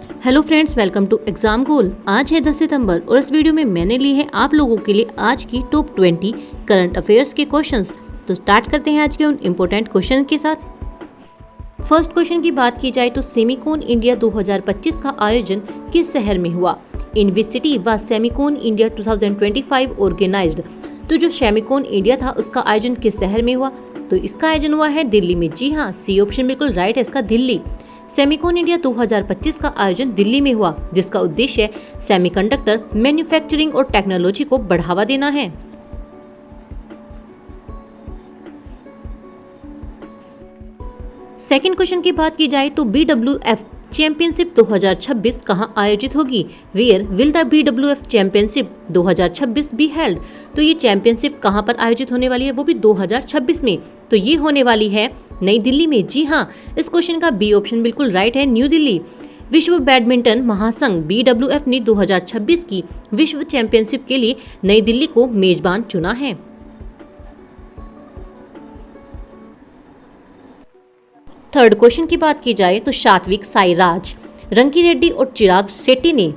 Hello friends, welcome to exam goal. आज है 10 सितंबर और इस वीडियो में मैंने ली है आप लोगों के लिए आज की टॉप 20 करंट अफेयर्स के क्वेश्चंस। तो स्टार्ट करते हैं आज के उन इम्पोर्टेंट क्वेश्चन के साथ। फर्स्ट क्वेश्चन की बात की जाए तो सेमिकॉन इंडिया 2025 का आयोजन किस शहर में हुआ? In which city was Semicon India 2025 organised? तो जो सेमिकॉन इंडिया था उसका आयोजन किस शहर में हुआ? तो इसका आयोजन हुआ है दिल्ली में। जी हाँ, सी ऑप्शन बिल्कुल राइट है इसका, दिल्ली। सेमिकॉन इंडिया 2025 का आयोजन दिल्ली में हुआ, जिसका उद्देश्य सेमीकंडक्टर मैन्युफैक्चरिंग और टेक्नोलॉजी को बढ़ावा देना है। सेकंड क्वेश्चन की बात की जाए तो BWF चैंपियनशिप 2026 कहां आयोजित होगी? Where will the BWF championship 2026 be held? तो ये चैंपियनशिप कहां पर आयोजित होने वाली है, वो भी 2026 में। तो ये होने वाली है नई दिल्ली में। जी हाँ, इस क्वेश्चन का बी ऑप्शन बिल्कुल राइट है, न्यू दिल्ली। विश्व बैडमिंटन महासंघ BWF ने 2026 की विश्व चैंपियनशिप के लिए नई दिल्ली को मेजबान चुना है। थर्ड क्वेश्चन की बात की जाए तो सात्विक साईराज रंकीरेड्डी और चिराग शेट्टी ने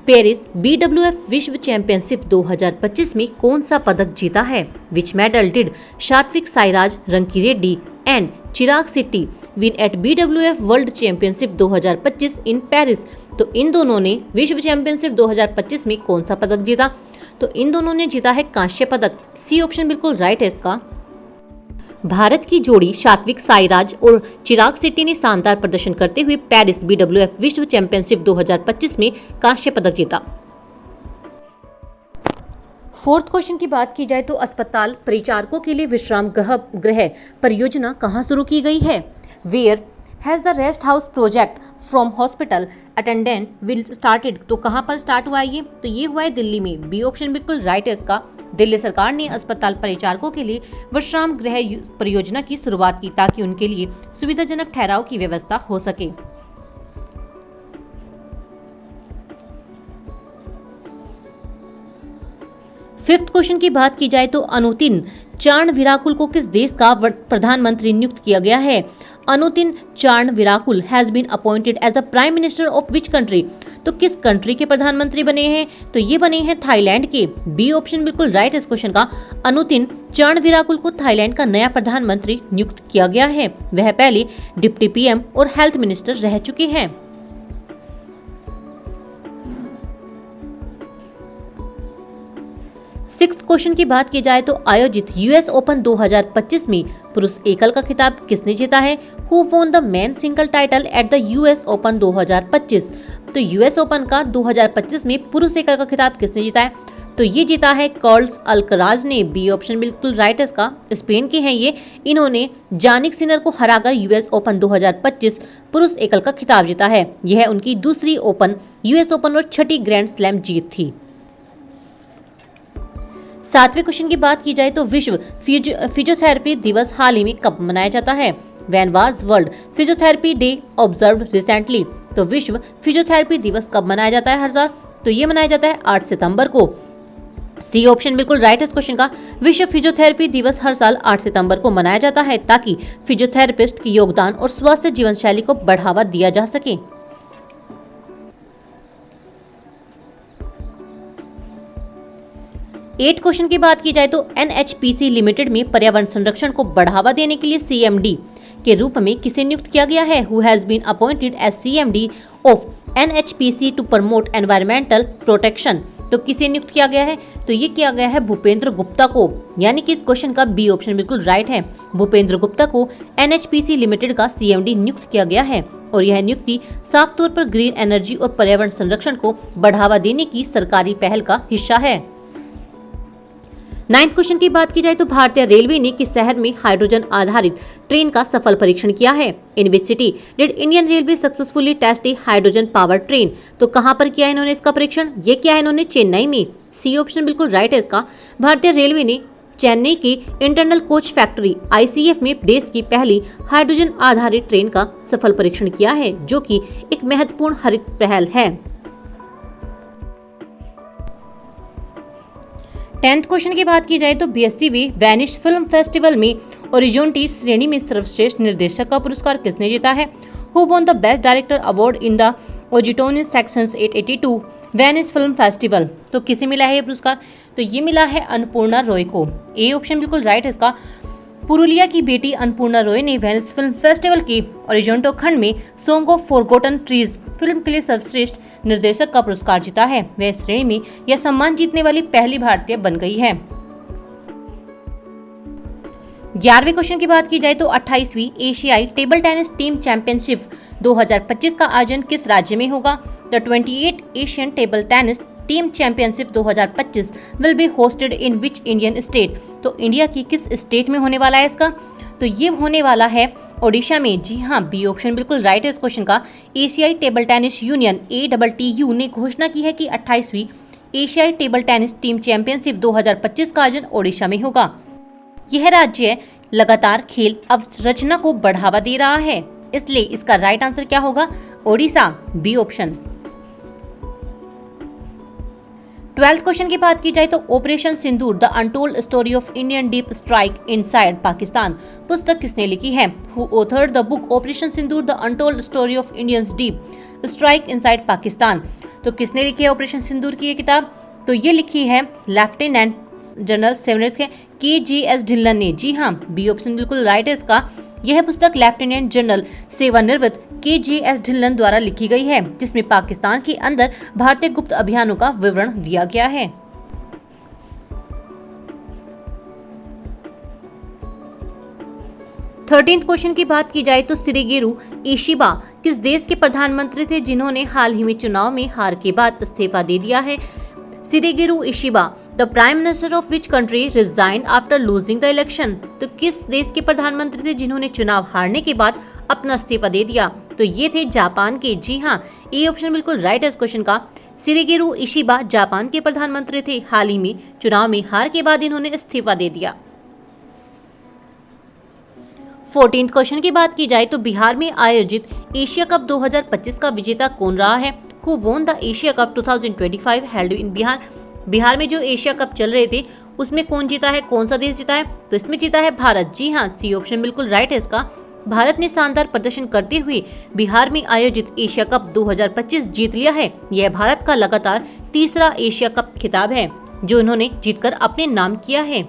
पेरिस BWF विश्व चैंपियनशिप 2025 में कौन सा पदक जीता है? विच medal did Satwik Sairaj Rankireddy and Chirag Shetty win at BWF world championship 2025 in Paris? तो इन दोनों ने विश्व चैंपियनशिप 2025 में कौन सा पदक जीता? तो इन दोनों ने जीता है कांस्य पदक। सी ऑप्शन बिल्कुल राइट है इसका। भारत की जोड़ी सात्विक साईराज और चिराग शेट्टी ने शानदार प्रदर्शन करते हुए पेरिस BWF विश्व चैंपियनशिप 2025 में कांस्य पदक जीता। फोर्थ क्वेश्चन की बात की जाए तो अस्पताल परिचारकों के लिए विश्राम गृह परियोजना कहां शुरू की गई है? Where has the rest house project from hospital attendant will started? तो कहां पर स्टार्ट हुआ है ये? तो ये हुआ है दिल्ली में। बी ऑप्शन बिल्कुल राइट है इसका। दिल्ली सरकार ने अस्पताल परिचारकों के लिए विश्राम गृह परियोजना की शुरुआत की ताकि उनके लिए सुविधाजनक ठहराव की व्यवस्था हो सके। फिफ्थ क्वेश्चन की बात की जाए तो अनुतिन चार्नविराकुल को किस देश का प्रधानमंत्री नियुक्त किया गया है? Anutin Charnvirakul has been appointed as a prime minister of which country? तो किस कंट्री के प्रधानमंत्री बने हैं? तो ये बने हैं थाईलैंड के। बी ऑप्शन बिल्कुल राइट है इस क्वेश्चन का। अनुतिन चार्नविराकुल को थाईलैंड का नया प्रधानमंत्री नियुक्त किया गया है। वह पहले डिप्टी PM और हेल्थ मिनिस्टर रह चुके हैं। सिक्स्थ क्वेश्चन की बात की जाए तो आयोजित US ओपन 2025 में पुरुष एकल का खिताब किसने जीता है? Who won the men single title at the US open 2025? तो US ओपन का 2025 में पुरुष एकल का खिताब किसने जीता है? तो ये जीता है कार्लोस अल्कराज ने। बी ऑप्शन बिल्कुल राइट है इसका। स्पेन के हैं ये। इन्होंने जानिक सिनर को हराकर US ओपन 2025 पुरुष एकल का खिताब जीता है। यह उनकी दूसरी ओपन US ओपन और छठी ग्रैंड स्लैम जीत थी। सातवें क्वेश्चन की बात की जाए तो विश्व फिजियोथेरेपी दिवस हाल ही में कब मनाया जाता है? When was world physiotherapy day observed recently? तो विश्व फिजियोथेरेपी दिवस कब मनाया जाता है हर साल? तो ये मनाया जाता है 8 सितंबर को। सी ऑप्शन बिल्कुल राइट है इस क्वेश्चन का। विश्व फिजियोथेरेपी दिवस हर साल 8 सितंबर को मनाया जाता है ताकि फिजियोथेरेपिस्ट के योगदान और स्वस्थ जीवन शैली को बढ़ावा दिया जा सके। एट क्वेश्चन की बात की जाए तो NHPC लिमिटेड में पर्यावरण संरक्षण को बढ़ावा देने के लिए CMD के रूप में किसे नियुक्त किया गया है? Who has been appointed as CMD of NHPC to promote environmental protection? तो किसे नियुक्त किया गया है? तो ये किया गया है भूपेंद्र गुप्ता को। यानी कि इस क्वेश्चन का बी ऑप्शन बिल्कुल राइट है। भूपेंद्र गुप्ता को NHPC लिमिटेड का CMD नियुक्त किया गया है और यह नियुक्ति साफ तौर पर ग्रीन एनर्जी और पर्यावरण संरक्षण को बढ़ावा देने की सरकारी पहल का हिस्सा है। नाइन्थ क्वेश्चन की बात की जाए तो भारतीय रेलवे ने किस शहर में हाइड्रोजन आधारित ट्रेन का सफल परीक्षण किया है? In which city did Indian railway successfully test a hydrogen power train? तो कहां पर किया इन्होंने इसका परीक्षण? ये किया है इन्होंने चेन्नई में। सी ऑप्शन बिल्कुल राइट है इसका। भारतीय रेलवे ने चेन्नई की इंटरनल कोच फैक्ट्री ICF में देश की पहली हाइड्रोजन आधारित ट्रेन का सफल परीक्षण किया है, जो कि एक महत्वपूर्ण हरित पहल है। 10th क्वेश्चन की बात की जाए तो BSCV वेनिस फिल्म फेस्टिवल में ओरिजोंटी श्रेणी में सर्वश्रेष्ठ निर्देशक का पुरस्कार किसने जीता है? Who won the best director award in the ओजिटोनियस सेक्शंस 882, वेनिस फिल्म फेस्टिवल। तो किसे मिला है ये पुरस्कार? तो ये मिला है अन्नपूर्णा रॉय को। ए ऑप्शन बिल्कुल राइट है इसका। पुरुलिया की बेटी अन्नपूर्णा रॉय ने वेनिस फिल्म फेस्टिवल के ओरिजेंटो खंड में song of forgotten trees film के लिए सर्वश्रेष्ठ निर्देशक का पुरस्कार जीता है। वह इस श्रेणी में यह सम्मान जीतने वाली पहली भारतीय बन गई है। 11वें क्वेश्चन की बात की जाए तो 28वीं एशियाई टेबल टेनिस टीम चैंपियनशिप 2025 का आयोजन किस राज्य में होगा? The 28 Asian table tennis team championship 2025 will be hosted in which Indian state? तो इंडिया की किस स्टेट में होने वाला है इसका? तो ये होने वाला है ओडिशा में। जी हाँ, बी ऑप्शन बिल्कुल राइट है इस क्वेश्चन का। एशियाई टेबल टेनिस यूनियन ATTU ने घोषणा की है कि 28वीं एशियाई टेबल टेनिस टीम चैंपियनशिप 2025 का आयोजन ओडिशा में होगा। यह राज्य लगातार खेल अवसंरचना को बढ़ावा दे रहा है, इसलिए इसका राइट आंसर क्या होगा? Odisha, B option. 12th question की बात की जाए तो operation Sindoor the untold story of Indian deep strike inside Pakistan पुस्तक किसने लिखी है? Who authored the book operation Sindoor the untold story of Indians deep strike inside Pakistan? तो किसने लिखी है ऑपरेशन सिंदूर की ये किताब? तो ये लिखी है लेफ्टिनेंट जनरल सेवरेट KGS ढिल्लन ने। जी हाँ, बी ऑप्शन बिल्कुल राइट है इसका। यह पुस्तक लेफ्टिनेंट जनरल सेवानिवृत्त KGS ढिल्लन द्वारा लिखी गई है, जिसमें पाकिस्तान के अंदर भारतीय गुप्त अभियानों का विवरण दिया गया है। थर्टीन्थ क्वेश्चन की बात की जाए तो शिगेरू इशिबा किस देश के प्रधानमंत्री थे जिन्होंने हाल ही में चुनाव में हार के बाद इस्तीफा दे दिया है? Shigeru Ishiba the prime minister of which country resigned after losing the election? तो किस देश के प्रधानमंत्री थे जिन्होंने चुनाव हारने के बाद अपना इस्तीफा दे दिया? तो ये थे जापान के। जी हाँ, ए ऑप्शन बिल्कुल राइट है इस क्वेश्चन का। शिगेरू इशिबा जापान के प्रधानमंत्री थे। हाल ही में चुनाव में हार के बाद इन्होंने इस्तीफा दे दिया। 14th क्वेश्चन की बात की जाए तो बिहार में आयोजित एशिया कप 2025 का विजेता कौन रहा है? Who won the Asia Cup 2025 held in Bihar? Bihar में जो एशिया कप चल रहे थे उसमें कौन जीता है, कौन सा देश जीता है? तो इसमें जीता है भारत। जी हाँ, सी ऑप्शन बिल्कुल राइट है इसका। भारत ने शानदार प्रदर्शन करते हुए बिहार में आयोजित एशिया कप 2025 जीत लिया है। यह भारत का लगातार तीसरा एशिया कप खिताब है जो उन्होंने जीतकर अपने नाम किया है।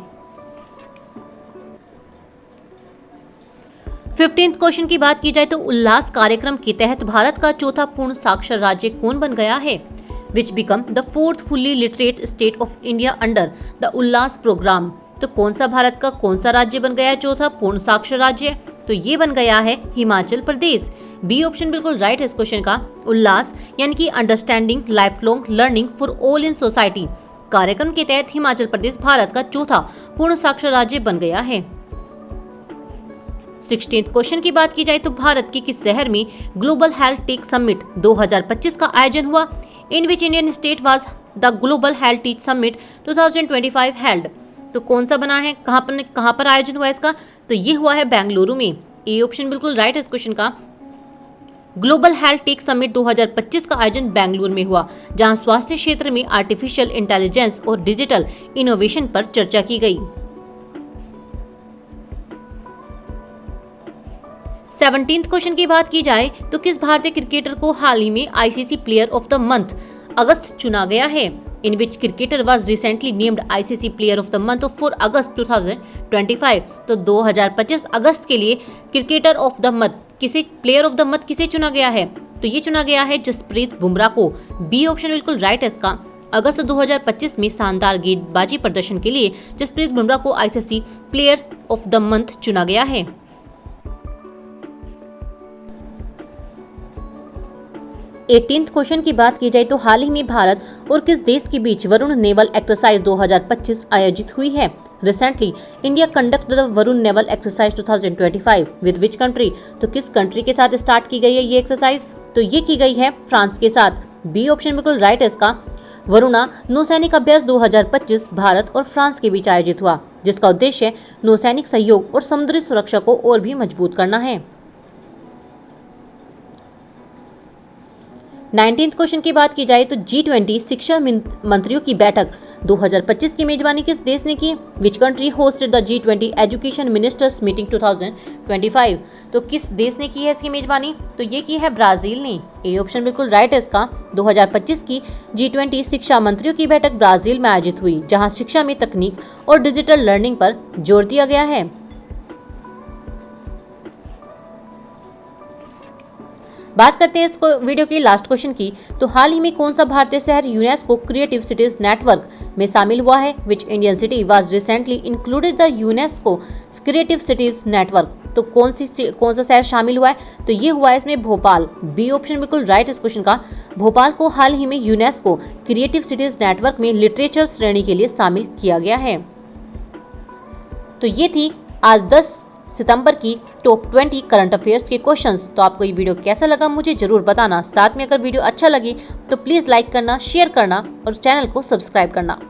15th क्वेश्चन की बात की जाए तो उल्लास कार्यक्रम के तहत भारत का चौथा पूर्ण साक्षर राज्य कौन बन गया है? Which become the 4th fully literate state of India under the Ullas programme? तो कौन सा भारत का कौन सा राज्य बन गया है चौथा पूर्ण साक्षर राज्य? तो ये बन गया है हिमाचल प्रदेश। बी ऑप्शन बिल्कुल राइट है इस क्वेश्चन का। उल्लास यानी कि understanding life long learning for all in society कार्यक्रम के तहत हिमाचल प्रदेश भारत का चौथा पूर्ण साक्षर राज्य बन गया है। 16th क्वेश्चन की बात की जाए तो भारत के किस शहर में ग्लोबल हेल्थ टेक समिट 2025 का आयोजन हुआ? In which Indian state was the global health tech summit 2025 held? तो कौन सा बना है, कहां पर आयोजन हुआ इसका? तो ये हुआ है बेंगलुरु में। ए ऑप्शन बिल्कुल राइट है इस क्वेश्चन का। ग्लोबल हेल्थ टेक समिट 2025 का आयोजन बेंगलुरु में हुआ, जहां स्वास्थ्य क्षेत्र में आर्टिफिशियल इंटेलिजेंस और डिजिटल इनोवेशन पर चर्चा की गई। 17th क्वेश्चन की बात की जाए तो किस भारतीय क्रिकेटर को हाल ही में ICC player of the month अगस्त चुना गया है? In which cricketer was recently named ICC player of the month for August 2025? तो 2025 अगस्त के लिए cricketer of the month player of the month किसे चुना गया है? तो ये चुना गया है जसप्रीत बुमराह को। बी ऑप्शन बिल्कुल राइट है इसका। अगस्त 2025 में शानदार गेंदबाजी प्रदर्शन के लिए जसप्रीत बुमराह को ICC player of the month चुना गया है। 18th क्वेश्चन की बात की जाए तो हाल ही में भारत और किस देश के बीच वरुण नेवल एक्सरसाइज 2025 आयोजित हुई है? Recently India conduct the Varun naval exercise 2025 with which country? तो किस कंट्री के साथ स्टार्ट की गई है ये एक्सरसाइज? तो ये की गई है फ्रांस के साथ। बी ऑप्शन बिल्कुल राइट है इसका। वरुणा नौसैनिक अभ्यास 2025 भारत और फ्रांस के बीच आयोजित हुआ, जिसका उद्देश्य नौसैनिक सहयोग और समुद्री सुरक्षा को और भी मजबूत करना है। 19th क्वेश्चन की बात की जाए तो G20 शिक्षा मंत्रियों की बैठक 2025 की मेजबानी किस देश ने की? Which country hosted the G20 education ministers meeting 2025? तो किस देश ने की है इसकी मेजबानी? तो ये की है ब्राजील ने। ए ऑप्शन बिल्कुल राइट है इसका। 2025 की G20 शिक्षा मंत्रियों की बैठक ब्राजील में आयोजित हुई, जहां शिक्षा में तकनीक और डिजिटल लर्निंग पर जोर दिया गया है। बात करते हैं इसको वीडियो की लास्ट क्वेश्चन की। तो हाल ही में कौन सा भारतीय शहर यूनेस्को क्रिएटिव सिटीज नेटवर्क में शामिल हुआ है? Which Indian city was recently included the UNESCO creative cities network? तो कौन सा शहर शामिल हुआ है? तो ये हुआ है इसमें भोपाल। बी ऑप्शन बिल्कुल राइट इस क्वेश्चन का। भोपाल को हाल ही में यूनेस्को क्रिएटिव सिटीज नेटवर्क में लिटरेचर श्रेणी के लिए शामिल किया गया है। तो ये थी आज 10 सितंबर की टॉप 20 करंट अफेयर्स के क्वेश्चंस। तो आपको ये वीडियो कैसा लगा मुझे जरूर बताना। साथ में अगर वीडियो अच्छा लगी तो प्लीज़ लाइक करना, शेयर करना और चैनल को सब्सक्राइब करना।